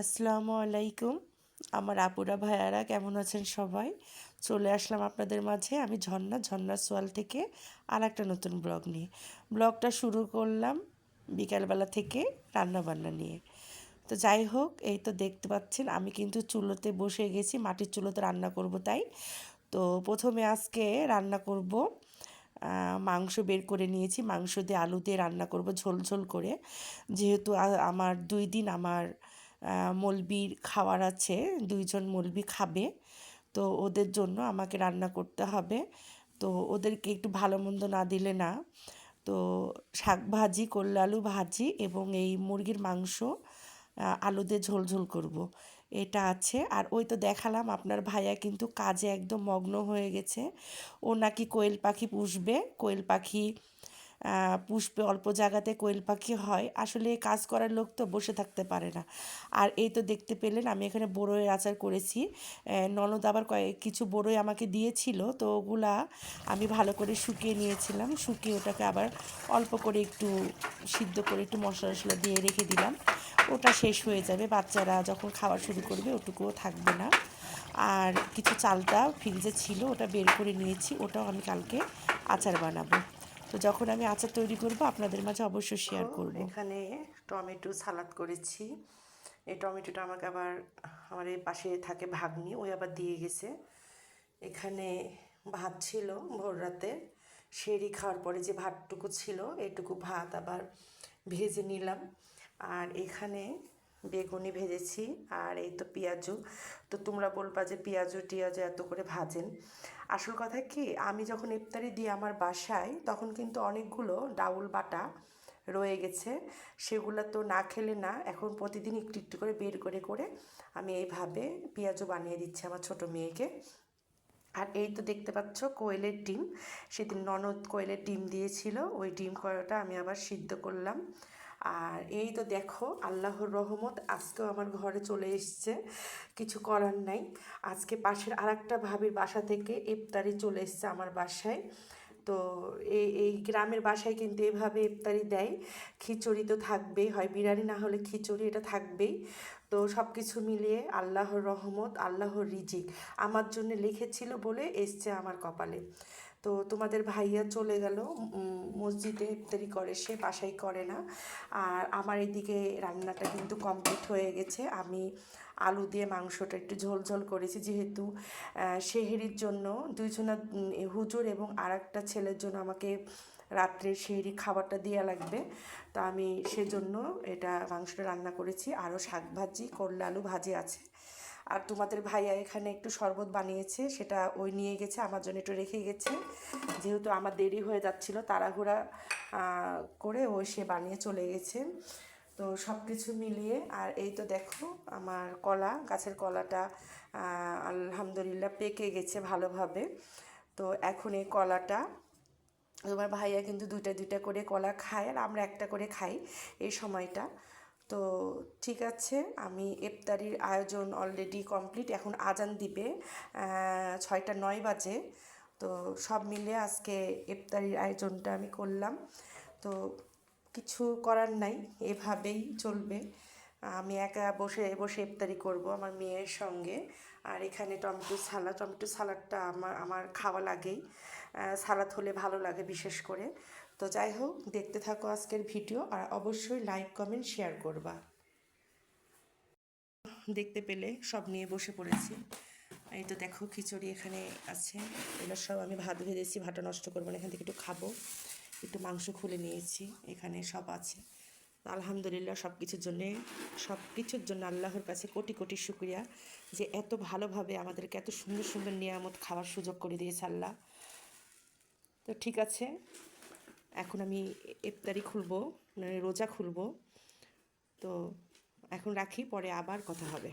আসসালামু আলাইকুম। আমার আপুরা ভাইয়ারা কেমন আছেন সবাই? চলে আসলাম আপনাদের মাঝে আমি ঝর্ণার সোয়াল থেকে আর একটা নতুন ব্লগ নিয়ে। ব্লগটা শুরু করলাম বিকালবেলা থেকে রান্নাবান্না নিয়ে। তো যাই হোক, এই তো দেখতে পাচ্ছেন আমি কিন্তু চুলোতে বসে গেছি, মাটির চুলোতে রান্না করব তাই। তো প্রথমে আজকে রান্না করব মাংস বের করে নিয়েছি, মাংস দিয়ে আলু দিয়ে রান্না করব ঝোল ঝোল করে। যেহেতু আমার 2 দিন আমার মলবির খাওয়ার আছে, 2 জন মলবি খাবে। তো ওদের জন্য আমাকে রান্না করতে হবে। তো ওদেরকে একটু ভালো মন্দ না দিলে না। তো শাক ভাজি, করলা আলু ভাজি এবং এই মুরগির মাংস আলু দিয়ে ঝোল ঝোল করব। এটা আছে। আর ওই তো দেখালাম আপনার ভাইয়া কিন্তু কাজে একদম মগ্ন হয়ে গেছে। ও নাকি কোয়েল পাখি পুষবে। কোয়েল পাখি পুষবে, অল্প জায়গাতে কোয়েল পাখি হয়। আসলে কাজ করার লোক তো বসে থাকতে পারে না। আর এই তো দেখতে পেলেন আমি এখানে বড়ইয়ের আচার করেছি। ননদ আবার কিছু বড়ই আমাকে দিয়েছিল, তো ওগুলা আমি ভালো করে শুকিয়ে নিয়েছিলাম। শুকিয়ে ওটাকে আবার অল্প করে একটু সিদ্ধ করে একটু মশলা টশলা দিয়ে রেখে দিলাম। ওটা শেষ হয়ে যাবে, বাচ্চারা যখন খাওয়া শুরু করবে ওটুকুও থাকবে না। আর কিছু চালটা ফ্রিজে ছিল, ওটা বের করে নিয়েছি, ওটাও আমি কালকে আচার বানাবো। তো যখন আমি আচার তৈরি করব আপনাদের মাঝে অবশ্যই শেয়ার করব। এখানে টমেটো সালাদ করেছি। এই টমেটোটা আমাকে আবার আমার এই পাশে থাকে ভাগ্নি, ওই আবার দিয়ে গেছে। এখানে ভাত ছিল ভোর রাতে, সেরি খাওয়ার পরে যে ভাতটুকু ছিল এটুকু ভাত আবার ভেজে নিলাম। আর এখানে বেগুনি ভেজেছি, আর এই তো পেঁয়াজু। তো তোমরা বলবা যে পেঁয়াজু টিয়াজু এত করে ভাজেন। আসল কথা কি, আমি যখন ইফতারি দিই আমার বাসায় তখন কিন্তু অনেকগুলো ডাউল বাটা রয়ে গেছে। সেগুলো তো না খেলে না, এখন প্রতিদিন একটু একটু করে বের করে করে আমি এইভাবে পেঁয়াজু বানিয়ে দিচ্ছি আমার ছোটো মেয়েকে। আর এই তো দেখতে পাচ্ছ কোয়েলের ডিম, সেদিন ননদ কোয়েলের ডিম দিয়েছিল, ওই ডিম কয়টা আমি আবার সিদ্ধ করলাম। আর এই তো দেখো আল্লাহর রহমত, আজকেও আমার ঘরে চলে এসছে, কিছু করার নাই। আজকে পাশের আরেকটা ভাবির বাসা থেকে ইফতারি চলে এসছে আমার বাসায়। তো এই গ্রামের বাসায় কিন্তু এভাবে ইফতারি দেয়। খিচুড়ি তো থাকবেই, হয় বিরিয়ানি না হলে খিচুড়ি, এটা থাকবেই। তো সব কিছু মিলিয়ে আল্লাহর রহমত, আল্লাহর রিজিক আমার জন্য লিখেছিল বলে এসছে আমার কপালে। তো তোমাদের ভাইয়া চলে গেল মসজিদে ইফতারি করে, সে বাসায় করে না। আর আমার এদিকে রান্নাটা কিন্তু কমপ্লিট হয়ে গেছে। আমি আলু দিয়ে মাংসটা একটু ঝোল ঝোল করেছি, যেহেতু সেহরির জন্য দুইজনা হুজুর এবং আর একটা ছেলের জন্য আমাকে রাত্রে সেহরি খাবারটা দেওয়া লাগবে। তো আমি সেজন্য এটা মাংসটা রান্না করেছি। আরও শাক ভাজি, করলা আলু ভাজি আছে। আর তোমাদের ভাইয়া এখানে একটু শরবত বানিয়েছে, সেটা ওই নিয়ে গেছে, আমার জন্য একটু রেখে গেছে। যেহেতু আমার দেরি হয়ে যাচ্ছিলো, তাড়াহুড়া করে ও সে বানিয়ে চলে গেছে। তো সব কিছু মিলিয়ে, আর এই তো দেখো আমার কলা, গাছের কলাটা আলহামদুলিল্লাহ পেকে গেছে ভালোভাবে। তো এখন এই কলাটা, তোমার ভাইয়া কিন্তু দুইটা দুইটা করে কলা খায় আর আমরা একটা করে খাই এই সময়টা। তো ঠিক আছে, আমি ইফতারির আয়োজন অলরেডি কমপ্লিট, এখন আজান দিবে 6টা 9 বাজে। তো সব মিলে আজকে ইফতারির আয়োজনটা আমি করলাম। তো কিছু করার নাই, এভাবেই চলবে। আমি একা বসে বসে ইফতারি করব আমার মেয়ের সঙ্গে। আর এখানে টমেটো সালাডটা আমার খাওয়া লাগেই, সালাদ হলে ভালো লাগে বিশেষ করে। তো যাই হোক, দেখতে থাকো আজকের ভিডিও, আর অবশ্যই লাইক কমেন্ট শেয়ার করবা। দেখতে পেলে সব নিয়ে বসে পড়েছি। এই তো দেখো খিচুড়ি এখানে আছে, এগুলো সব আমি ভাত ভেজেছি, ভাতটা নষ্ট করবো না, এখান থেকে একটু খাবো। একটু মাংস খুলে নিয়েছি, এখানে সব আছে। আলহামদুলিল্লাহ সব কিছুর জন্য আল্লাহর কাছে কোটি কোটি শুকরিয়া, যে এত ভালোভাবে আমাদেরকে এত সুন্দর সুন্দর নিয়ামত খাওয়ার সুযোগ করে দিয়েছে আল্লাহ। তো ঠিক আছে, এখন আমি ইফতারি খুলবো, মানে রোজা খুলবো। তো এখন রাখি, পরে আবার কথা হবে।